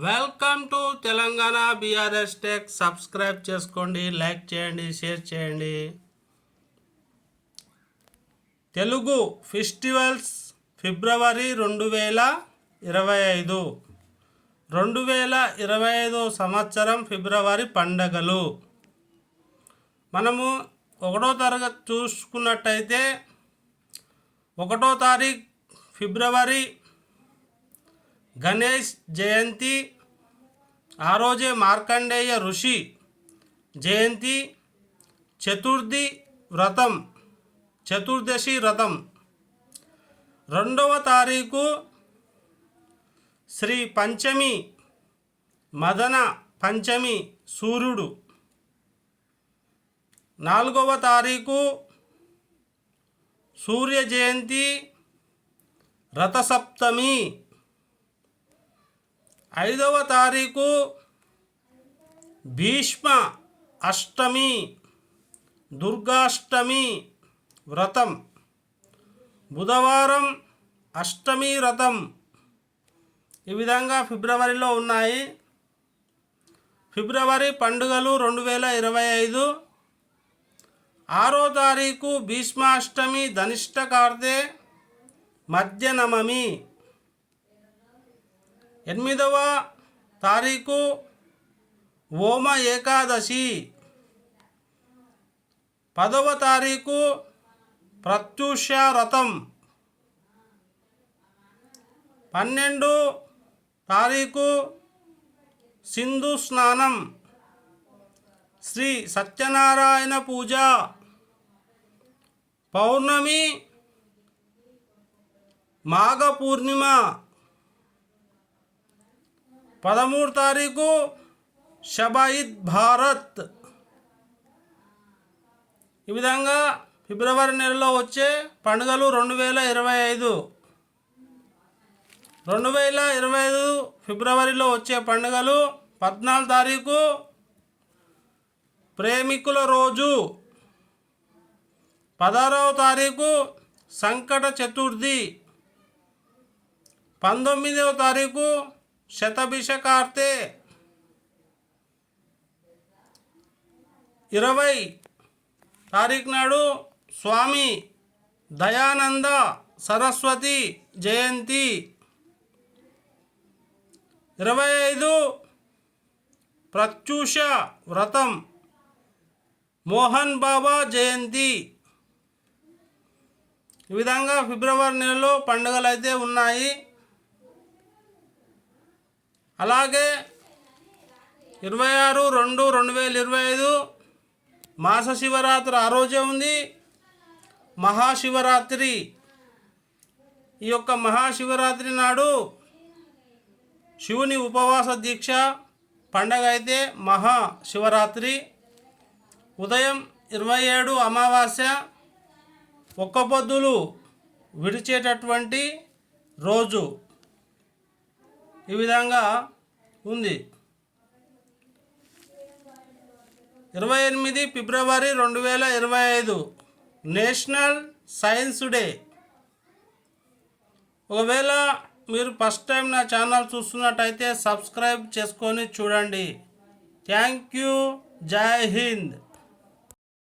Welcome to Telangana BRS tech. Subscribe చేసుకోండి, like చేయండి, share చేయండి. తెలుగు ఫెస్టివల్స్ ఫిబ్రవరి 2025. 2025 సంవత్సరం ఫిబ్రవరి పండగలు. మనము 1వ తరగతి చూసుకున్నట్టయితే 1వ తారీఖు ఫిబ్రవరి గణేష్ జయంతి, ఆ రోజే మార్కండేయ ఋషి జయంతి. చతుర్దశి వ్రతం. 2వ తారీఖు శ్రీ పంచమి, మదన పంచమి, సూర్యుడు. 4వ తారీఖు సూర్య జయంతి, రథసప్తమి. 5వ తారీఖు భీష్మ అష్టమి, దుర్గాష్టమి వ్రతం. బుధవారం అష్టమి వ్రతం. ఈ విధంగా ఫిబ్రవరిలో ఉన్నాయి. ఫిబ్రవరి పండుగలు 2025. 6వ తారీఖు భీష్మాష్టమి, ధనిష్ట కార్తె, మధ్య నవమి. 8వ తారీఖు ఓమ ఏకాదశి. 10వ తారీఖు ప్రత్యూష వ్రతం. 12వ తారీఖు సింధు స్నానం, శ్రీ సత్యనారాయణ పూజ. పౌర్ణమి మాఘ పూర్ణిమ. 13వ తారీఖు షబ్-ఇ-ద్ భారత్. ఈ విధంగా ఫిబ్రవరి నెలలో వచ్చే పండుగలు 2025. 2025 ఫిబ్రవరిలో వచ్చే పండుగలు: 14వ తారీఖు ప్రేమికుల రోజు. 16వ తారీఖు సంకట చతుర్థి. 19వ తారీఖు శతభిష కార్తె. 20వ తారీఖు నాడు స్వామి దయానంద సరస్వతి జయంతి. 25 ప్రత్యూష వ్రతం, మోహన్ బాబా జయంతి. ఈ విధంగా ఫిబ్రవరి నెలలో పండుగలు అయితే ఉన్నాయి. అలాగే 26/2/2025 మాస శివరాత్రి ఆ రోజే ఉంది. మహాశివరాత్రి. ఈ యొక్క మహాశివరాత్రి నాడు శివుని ఉపవాస దీక్ష పండగ అయితే మహాశివరాత్రి. ఉదయం 27 అమావాస్య, ఒక్క పొద్దులు విడిచేటటువంటి రోజు. ఈ విధంగా ఉంది. 28 ఫిబ్రవరి 2025 నేషనల్ సైన్స్ డే. ఒకవేళ మీరు ఫస్ట్ టైం నా ఛానల్ చూస్తున్నట్టయితే సబ్స్క్రైబ్ చేసుకొని చూడండి. Thank you. జై హింద్.